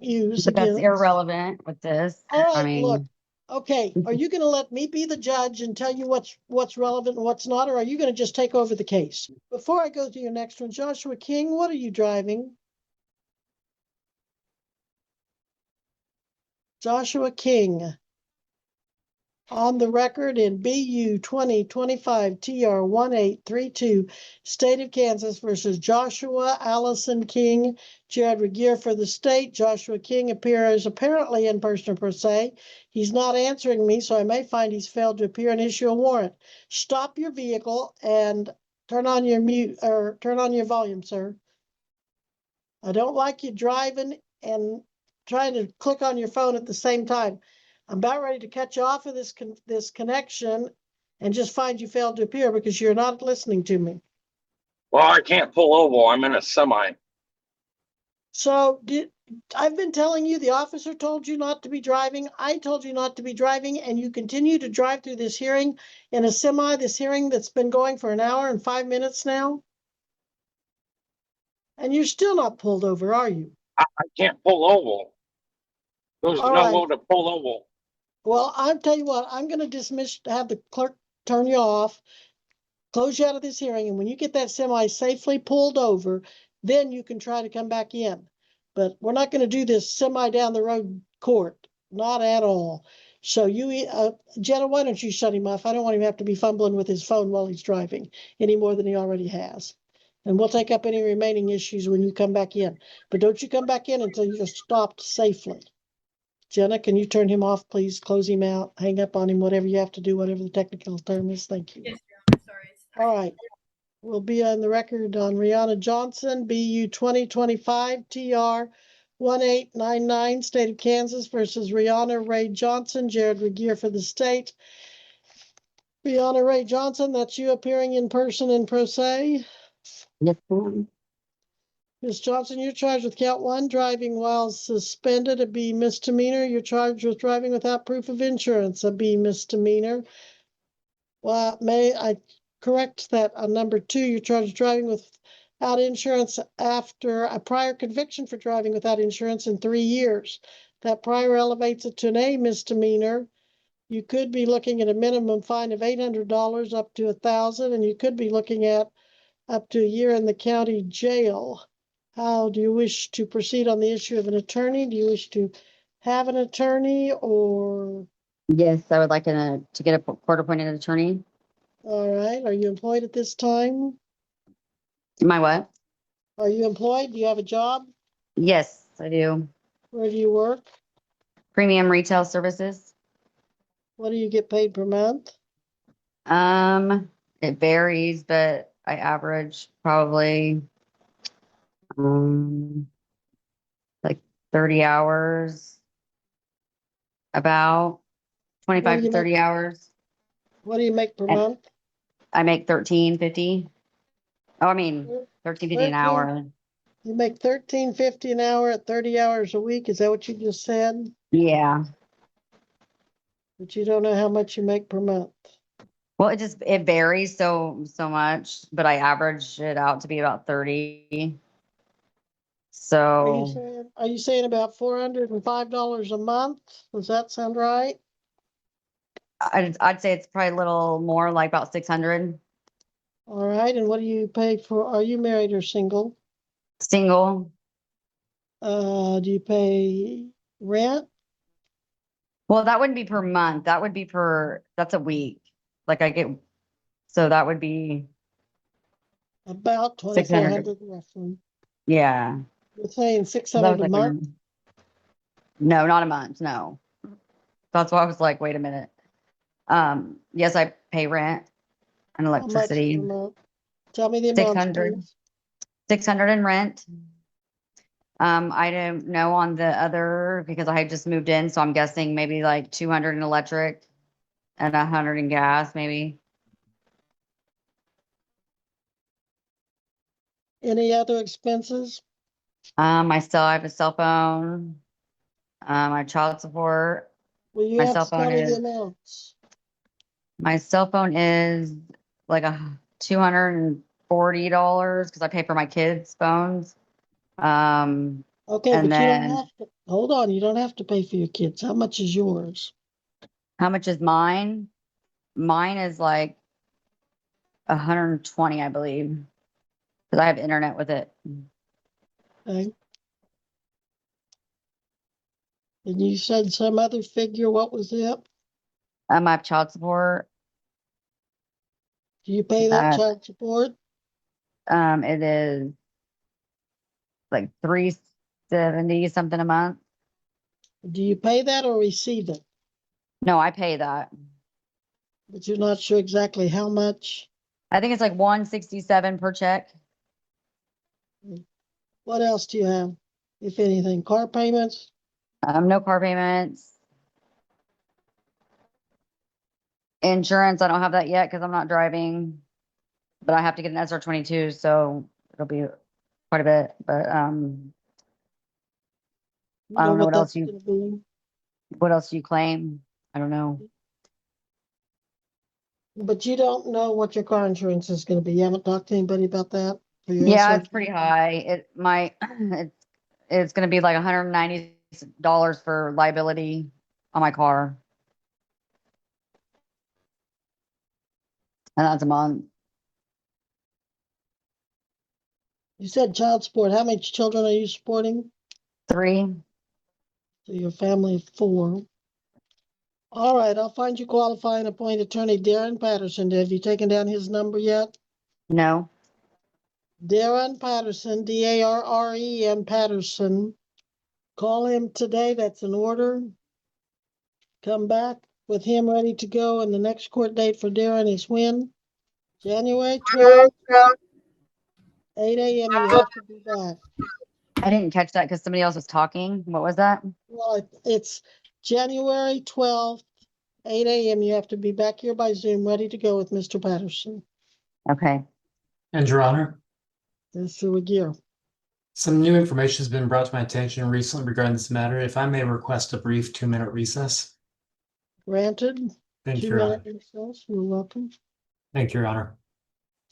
use But that's against. irrelevant with this. All I right, look. mean, Okay, are you going to let me be the judge and tell you what's relevant and what's not, or are you going to just take over the case? Before I go to your next one, Joshua King, what are you driving? Joshua King. On the record in BU 2025 TR 1832, State of Kansas versus Joshua Allison King, Jared Regier for the state. Joshua King appears apparently in person per se. He's not answering me, so I may find he's failed to appear and issue a warrant. Stop your vehicle and turn on your volume, sir. I don't like you driving and trying to click on your phone at the same time. I'm about ready to cut you off of this connection and just find you failed to appear because you're not listening to me. Well, I can't pull over. I'm in a semi. So I've been telling you, the officer told you not to be driving. I told you not to be driving, and you continue to drive through this hearing in a semi, this hearing that's been going for an hour and 5 minutes now. And you're still not pulled over, are you? I can't pull over. There's All no right. way to pull over. Well, I'll tell you what, I'm going to have the clerk turn you off, close you out of this hearing, and when you get that semi safely pulled over, then you can try to come back in. But we're not going to do this semi down the road court, not at all. So Jenna, why don't you shut him off? I don't want him to have to be fumbling with his phone while he's driving any more than he already has. And we'll take up any remaining issues when you come back in. But don't you come back in until you're stopped safely. Jenna, can you turn him off, please? Close him out, hang up on him, whatever you have to do, whatever the technical term is. Thank you. Yes, ma'am. Sorry. All right. We'll be on the record on Rihanna Johnson, BU 2025 TR 1899, State of Kansas versus Rihanna Ray Johnson, Jared Regier for the state. Rihanna Ray Johnson, that's you appearing in person in pro se. yes, ma'am. Ms. Johnson, you're charged with count 1, driving while suspended, a B misdemeanor. You're charged with driving without proof of insurance, a B misdemeanor. Well, may I correct that on number 2, you're charged with driving without insurance after a prior conviction for driving without insurance in 3 years. That prior elevates it to an A misdemeanor. You could be looking at a minimum fine of $800 up to $1,000, and you could be looking at up to a year in the county jail. How do you wish to proceed on the issue of an attorney? Do you wish to have an attorney or? Yes, I would like to get a court-appointed attorney. All right. Are you employed at this time? My what? Are you employed? Do you have a job? Yes, I do. Where do you work? Premium retail services. What do you get paid per month? It varies, but I average probably like 30 hours, about 25 to 30 hours. What do you make per And month? I make $13.50. Oh, I mean $13.50 an hour. You make $13.50 an hour at 30 hours a week. Is that what you just said? Yeah. But you don't know how much you make per month. Well, it varies so much, but I average it out to be about 30. So Are you saying about $405 a month? Does that sound right? I'd say it's probably a little more, like about 600. All right. And what do you pay for? Are you married or single? Single. Do you pay rent? Well, that wouldn't be per month. That would be that's a week. Like so that would be About 600. $2,400 roughly. Yeah. You're saying So $600 a month? No, not a month. No. That's why I was like, wait a minute. Yes, I pay rent and electricity. How much per month? Tell me the amount, 600. please. 600 in rent. I don't know on the other because I had just moved in, so I'm guessing maybe like 200 in electric and 100 in gas, maybe. Any other expenses? I still have a cell phone. My child support. Well, you My have cell to tell phone me the is amounts. my cell phone is like $240 because I pay for my kids' phones. Okay, And but you don't then have to. Hold on, you don't have to pay for your kids. How much is yours? How much is mine? Mine is like 120, I believe, because I have internet with it. Okay. And you said some other figure, what was it? I have child support. Do you pay that child support? It is like 370 something a month. Do you pay that or receive it? No, I pay that. But you're not sure exactly how much? I think it's like 167 per check. What else do you have, if anything? Car payments? No car payments. Insurance, I don't have that yet because I'm not driving, but I have to get an SR22, so it'll be quite a bit. But You I don't know what else that's gonna be? what else you claim. I don't know. But you don't know what your car insurance is gonna be. You haven't talked to anybody about that? For your Yeah, SR? it's pretty high. It's gonna be like $190 for liability on my car. And that's a month. You said child support. How many children are you supporting? 3. So your family of 4. All right, I'll find you qualifying appoint attorney Darren Patterson. Have you taken down his number yet? No. Darren Patterson, Darren Patterson. Call him today. That's an order. Come back with him ready to go. And the next court date for Darren is when? January 12th, 8 a.m. You have to be back. I didn't catch that because somebody else was talking. What was that? Well, it's January 12th, 8 a.m. You have to be back here by Zoom, ready to go with Mr. Patterson. Okay. And Your Honor, Mr. Aguirre. some new information has been brought to my attention recently regarding this matter. If I may request a brief 2-minute recess. Granted. Thank you, 2 Your Honor. minute recess. You're welcome. Thank you, Your Honor.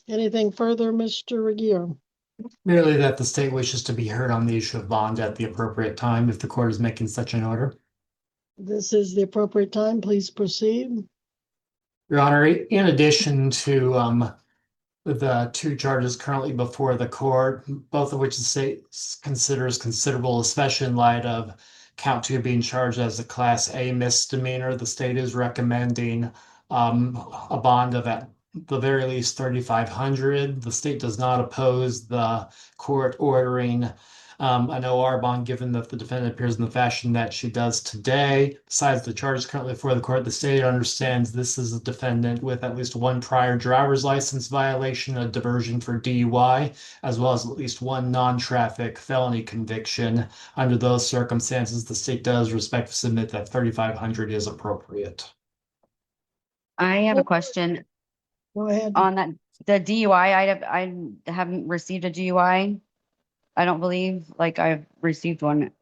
Anything further, Mr. Aguirre? Merely that the state wishes to be heard on the issue of bond at the appropriate time if the court is making such an order. This is the appropriate time. Please proceed. Your Honor, in addition to the 2 charges currently before the court, both of which the state considers considerable, especially in light of count 2 being charged as a Class A misdemeanor, the state is recommending a bond of at the very least $3,500. The state does not oppose the court ordering an OR bond, given that the defendant appears in the fashion that she does today. Besides the charges currently before the court, the state understands this is a defendant with at least 1 prior driver's license violation, a diversion for DUI, as well as at least 1 non-traffic felony conviction. Under those circumstances, the state does respectfully submit that $3,500 is appropriate. I have a question Go ahead. on that. The DUI, I haven't received a DUI. I don't believe like I've received one.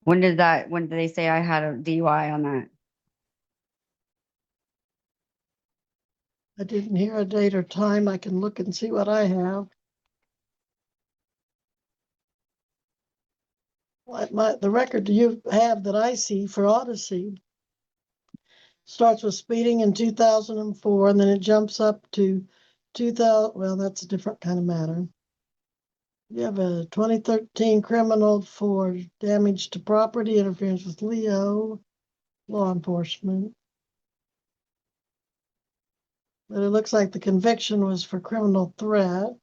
When did they say I had a DUI on that? I didn't hear a date or time. I can look and see what I have. The record you have that I see for Odyssey starts with speeding in 2004, and then it jumps up to 2000. Well, that's a different kind of matter. You have a 2013 criminal for damage to property, interference with Leo, law enforcement. But it looks like the conviction was for criminal threat.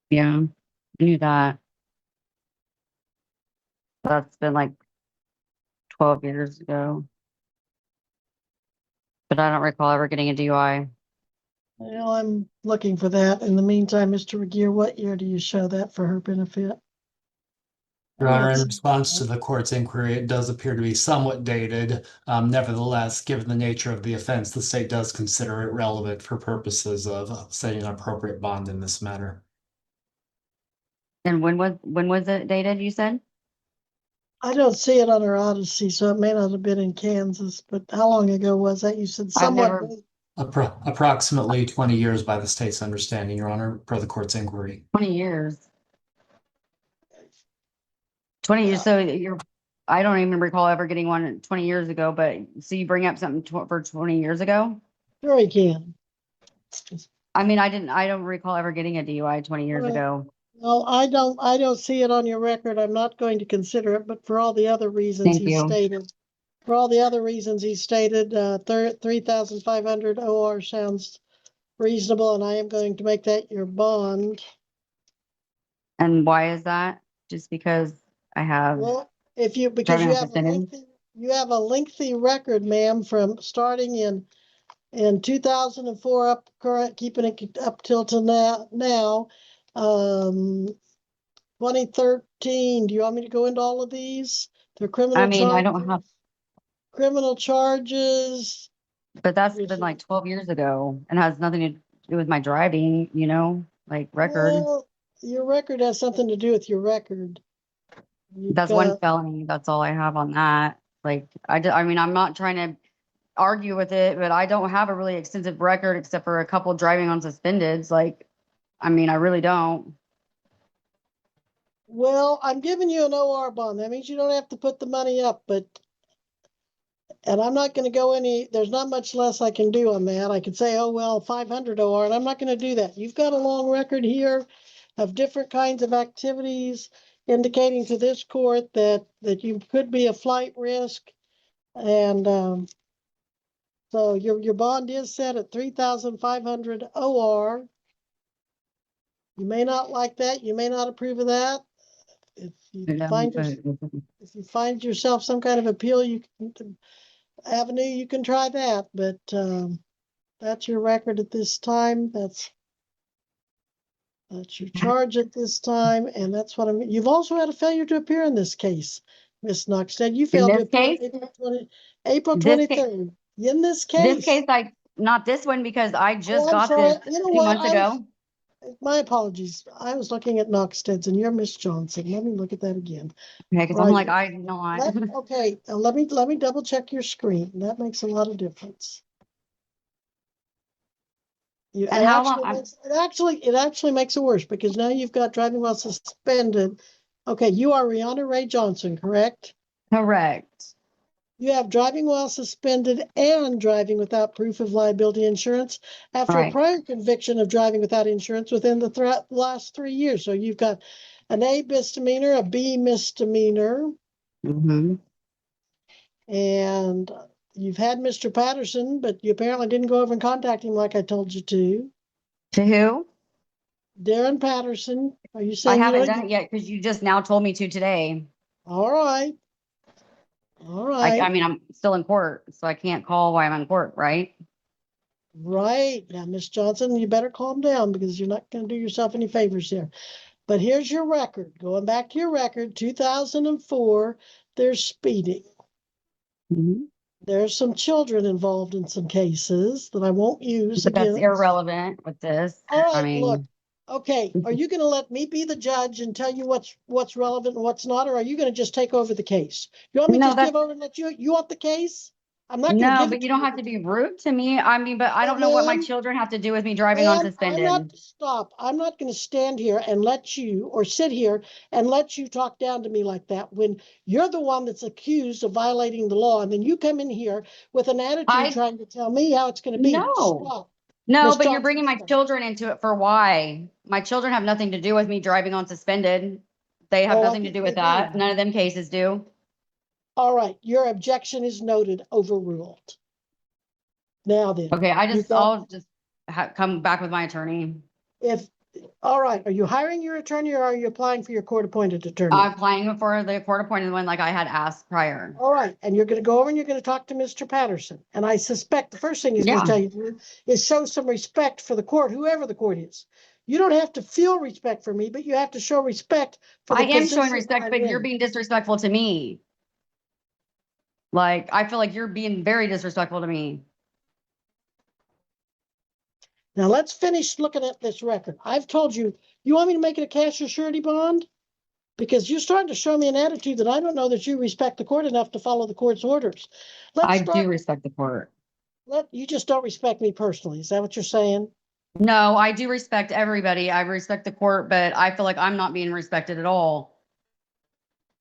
Yeah, I knew that. That's been like 12 years ago. But I don't recall ever getting a DUI. Well, I'm looking for that. In the meantime, Mr. Aguirre, what year do you show that for her benefit? Your Honor, in response to the court's inquiry, it does appear to be somewhat dated. Nevertheless, given the nature of the offense, the state does consider it relevant for purposes of setting an appropriate bond in this matter. And when was it dated, you said? I don't see it on her Odyssey, so it may not have been in Kansas, but how long ago was that? You said somewhat. Approximately 20 years by the state's understanding, Your Honor, per the court's inquiry. 20 years. 20 years, so I don't even recall ever getting one 20 years ago, but so you bring up something for 20 years ago? Sure he can. It's just- I mean, I don't recall ever getting a DUI 20 years Right. ago. Well, I don't see it on your record. I'm not going to consider it, but for all the other reasons Thank he you. stated, 3,500 OR sounds reasonable, and I am going to make that your bond. And why is that? Just because I have Well, because driving you with have a suspended? lengthy record, ma'am, from starting in 2004 up current, keeping it up till to now. 2013. Do you want me to go into all of these? They're I mean, I don't have, criminal charges. but that's There's been some- like 12 years ago and has nothing to do with my driving, like record. Well, your record has something to do with your record. You've That's one got- felony. That's all I have on that. Like, I mean, I'm not trying to argue with it, but I don't have a really extensive record except for a couple driving on suspendeds. Like, I mean, I really don't. Well, I'm giving you an OR bond. That means you don't have to put the money up, and I'm not going to go there's not much less I can do on that. I could say, oh, well, 500 OR, and I'm not going to do that. You've got a long record here of different kinds of activities indicating to this court that you could be a flight risk. And so your bond is set at 3,500 OR. You may not like that. You may not approve of that. If you find yourself some kind of appeal, avenue, you can try that. But that's your record at this time. That's your charge at this time, and that's what you've also had a failure to appear in this case, Miss Knoxted. You failed to this appear case? April This 23rd. In this This case, case, not this one because I just I'm got sorry. this You know 2 what? months ago. My apologies. I was looking at Knoxted's, and you're Miss Johnson. Let me look at that again. Okay, because I'm Right. like, I'm not. Okay, let me double check your screen. That makes a lot of difference. And how long? It actually makes it worse because now you've got driving while suspended. Okay, you are Rihanna Ray Johnson, correct? Correct. You have driving while suspended and driving without proof of liability insurance after a Right. prior conviction of driving without insurance within the last 3 years. So you've got an A misdemeanor, a B misdemeanor, Mm-hmm. and you've had Mr. Patterson, but you apparently didn't go over and contact him like I told you to. To who? Darren Patterson, are you I saying you haven't don't? done it yet because you just now told me to today. All right. All right. I mean, I'm still in court, so I can't call while I'm in court, right? Right. Now, Miss Johnson, you better calm down because you're not going to do yourself any favors here. But here's your record. Going back to your record, 2004, there's speeding. Mm-hmm. There's some children involved in some cases that I won't use But that's again. irrelevant with this. All right, I mean, look. Okay, are you going to let me be the judge and tell you what's relevant and what's not, or are you going to just take over the case? You want me to No, just give over and let you want the case? I'm not going to no, give but it you to don't have to be rude to me. I mean, but I don't know what my ma'am. children have to do with me driving on I'm suspended. not stop. I'm not going to stand here and let you or sit here and let you talk down to me like that when you're the one that's accused of violating the law, and then you come in here with an attitude trying to tell me how it's going to be. No. Stop. No, Miss but you're Johnson, bringing my stop. children into it for why? My children have nothing to do with me driving on suspended. They have Oh, I nothing to think do with they that. do. None of them cases do. All right, your objection is noted, overruled. Now then, Okay, you've I'll got, just come back with my attorney. all right, are you hiring your attorney or are you applying for your court-appointed attorney? I'm applying for the court-appointed one like I had asked prior. All right, and you're going to go over and you're going to talk to Mr. Patterson. And I suspect the first thing he's going to tell you to do is show some respect for the court, whoever the court is. You don't have to feel respect for me, but you have to show respect for the I am showing position respect, I'm but you're in. being disrespectful to me. Like, I feel like you're being very disrespectful to me. Now let's finish looking at this record. I've told you, you want me to make it a cash or surety bond? Because you're starting to show me an attitude that I don't know that you respect the court enough to follow the court's orders. I do respect the court. You just don't respect me personally. Is that what you're saying? No, I do respect everybody. I respect the court, but I feel like I'm not being respected at all.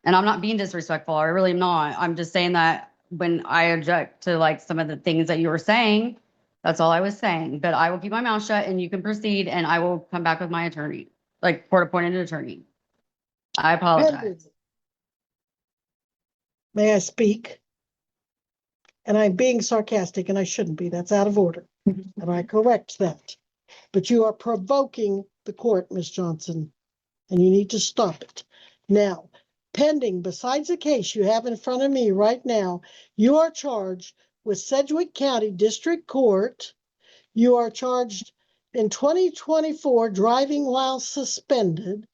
And I'm not being disrespectful. I really am not. I'm just saying that when I object to like some of the things that you were saying, that's all I was saying. But I will keep my mouth shut and you can proceed and I will come back with my attorney, like court appointed attorney. I apologize. May I speak? And I'm being sarcastic and I shouldn't be. That's out of order. And I correct that. But you are provoking the court, Ms. Johnson, and you need to stop it. Now, pending, besides the case you have in front of me right now, you are charged with Sedgwick County District Court. You are charged in 2024 driving while suspended.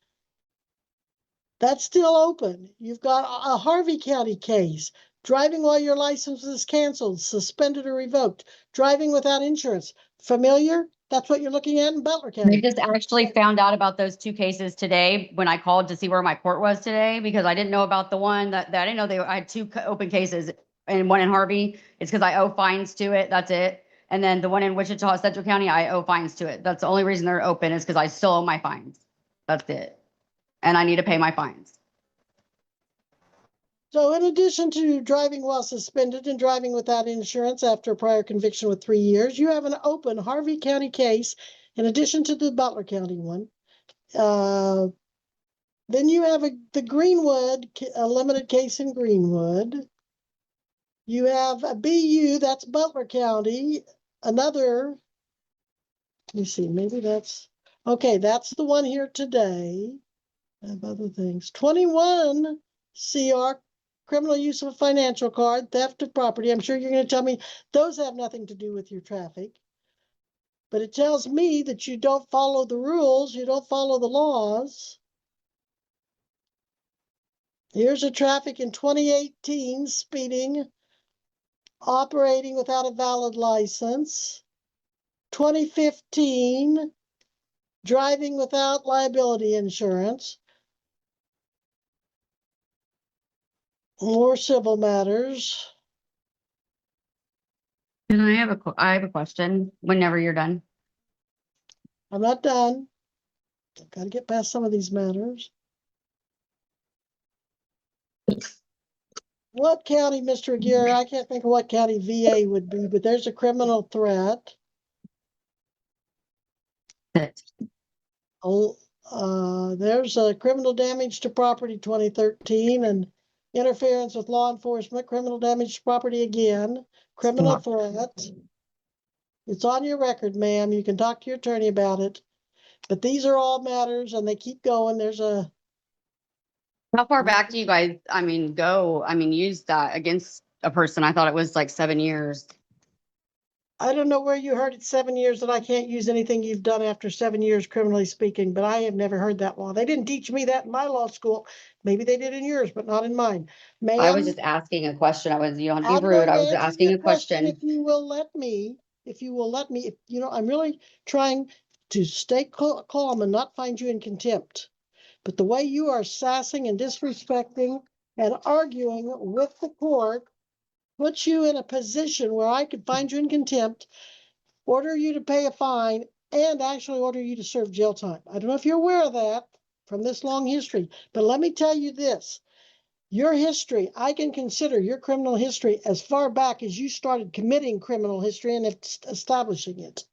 That's still open. You've got a Harvey County case, driving while your license is canceled, suspended or revoked, driving without insurance. Familiar? That's what you're looking at in Butler I County. just actually found out about those two cases today when I called to see where my court was today, because I didn't know about the one that I didn't know I had two open cases and one in Harvey. It's because I owe fines to it. That's it. And then the one in Wichita, Central County, I owe fines to it. That's the only reason they're open is because I still owe my fines. That's it. And I need to pay my fines. So in addition to driving while suspended and driving without insurance after a prior conviction with 3 years, you have an open Harvey County case in addition to the Butler County one. Then you have the Greenwood, a limited case in Greenwood. You have a BU, that's Butler County, another, let me see, maybe that's, okay, that's the one here today. I have other things. 21 CR, criminal use of a financial card, theft of property. I'm sure you're going to tell me those have nothing to do with your traffic. But it tells me that you don't follow the rules, you don't follow the laws. Here's a traffic in 2018, speeding, operating without a valid license. 2015, driving without liability insurance. More civil matters. And I have a question whenever you're done. I'm not done. I've got to get past some of these matters. What county, Mr. Aguirre? I can't think of what county VA would be, but there's a criminal threat. Oh, there's a criminal damage to property 2013 and interference with law enforcement, criminal damage to property again, criminal threat. It's on your record, ma'am. You can talk to your attorney about it. But these are all matters and they keep going. There's a. How far back do you guys, use that against a person? I thought it was like 7 years. I don't know where you heard it 7 years that I can't use anything you've done after 7 years, criminally speaking, but I have never heard that law. They didn't teach me that in my law school. Maybe they did in yours, but not in mine. Ma'am, I was just asking a question. You don't I'm be rude. going I to was answer asking your a question. If you will let me, I'm really trying to stay calm and not find you in contempt. But the way you are sassing and disrespecting and arguing with the court puts you in a position where I could find you in contempt, order you to pay a fine, and actually order you to serve jail time. I don't know if you're aware of that from this long history, but let me tell you this. Your history, I can consider your criminal history as far back as you started committing criminal history and establishing it.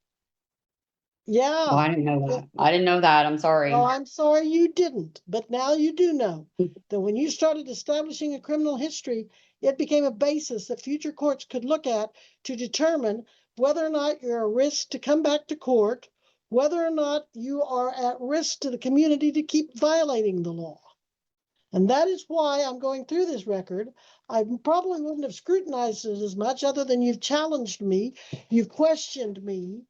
Yeah. Oh, I didn't know that. I didn't know that. I'm sorry. Well, I'm sorry you didn't, but now you do know that when you started establishing a criminal history, it became a basis that future courts could look at to determine whether or not you're a risk to come back to court, whether or not you are at risk to the community to keep violating the law. And that is why I'm going through this record. I probably wouldn't have scrutinized it as much other than you've challenged me, you've questioned me.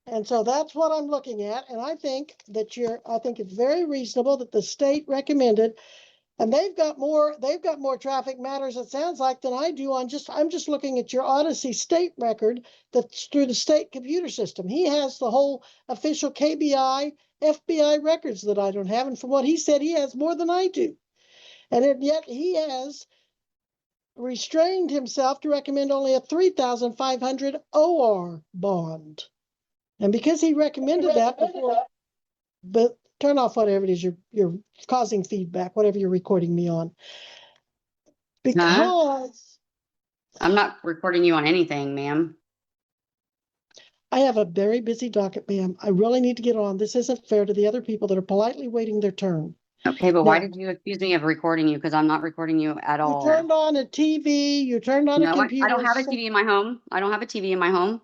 And so that's what I'm looking at. And I think it's very reasonable that the state recommended, and they've got more traffic matters, it sounds like, than I do I'm just looking at your Odyssey state record that's through the state computer system. He has the whole official KBI, FBI records that I don't have. And from what he said, he has more than I do. And yet he has restrained himself to recommend only a $3,500 OR bond. And because he recommended that before, but turn off whatever it is you're causing feedback, whatever you're recording me on. Because I'm not recording you on anything, ma'am. I have a very busy docket, ma'am. I really need to get on. This isn't fair to the other people that are politely waiting their turn. Okay, but why Now- did you accuse me of recording you? Because I'm not recording you at You all. turned on a TV, you turned on a No, computer. I don't have a TV in my home. I don't have a TV in my home.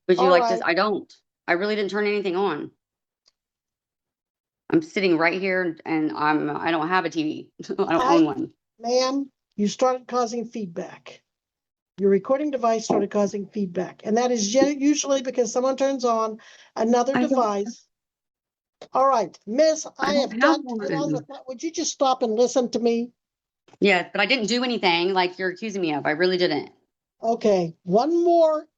Would you All like right. this? I don't. I really didn't turn anything on. I'm sitting right here and I don't have a TV. I don't own one. Ma'am, you started causing feedback. Your recording device started causing feedback, and that is usually because someone turns on another I don't- device. All right, Miss, I don't have got have to get on one. with that. Would you just stop and listen to me? Yes, but I didn't do anything like you're accusing me of. I really didn't. Okay, one more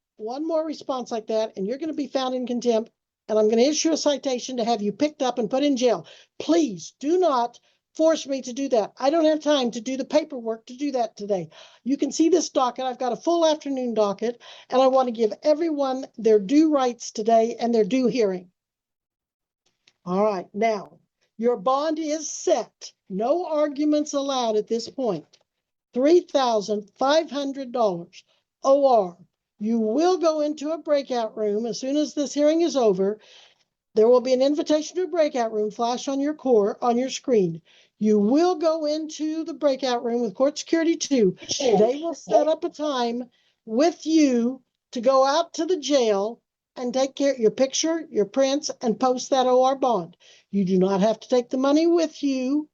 response like that, and you're going to be found in contempt, and I'm going to issue a citation to have you picked up and put in jail. Please do not force me to do that. I don't have time to do the paperwork to do that today. You can see this docket. I've got a full afternoon docket, and I want to give everyone their due rights today and their due hearing. All right, now, your bond is set. No arguments allowed at this point. $3,500 OR. You will go into a breakout room as soon as this hearing is over. There will be an invitation to a breakout room flash on your screen. You will go into the breakout room with court security too. They will set up a time with you to go out to the jail and take care of your picture, your prints, and post that OR bond. You do not have to take the money with you,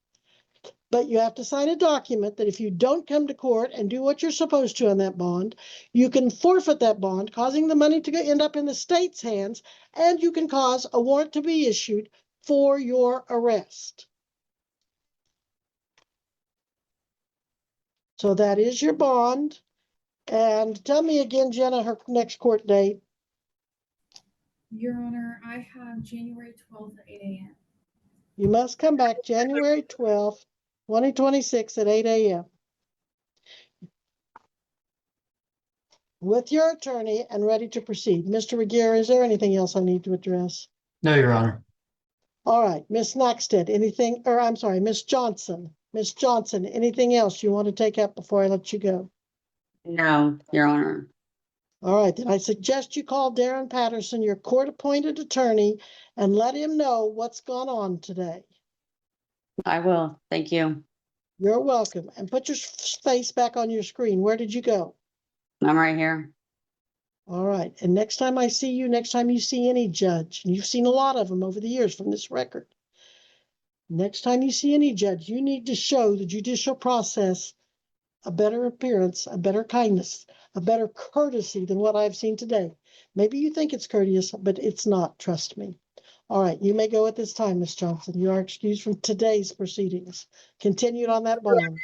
but you have to sign a document that if you don't come to court and do what you're supposed to on that bond, you can forfeit that bond, causing the money to end up in the state's hands, and you can cause a warrant to be issued for your arrest. So that is your bond. And tell me again, Jenna, her next court date. Your Honor, I have January 12th at 8 a.m. You must come back January 12th, 2026 at 8 a.m. with your attorney and ready to proceed. Mr. Regier, is there anything else I need to address? No, Your Honor. All right, Ms. Naxted, anything, or I'm sorry, Ms. Johnson. Ms. Johnson, anything else you want to take up before I let you go? No, Your Honor. All right, then I suggest you call Darren Patterson, your court-appointed attorney, and let him know what's gone on today. I will. Thank you. You're welcome. And put your face back on your screen. Where did you go? I'm right here. All right, and next time I see you, next time you see any judge, and you've seen a lot of them over the years from this record, next time you see any judge, you need to show the judicial process a better appearance, a better kindness, a better courtesy than what I've seen today. Maybe you think it's courteous, but it's not, trust me. All right, you may go at this time, Ms. Johnson. You are excused from today's proceedings. Continued on that bond.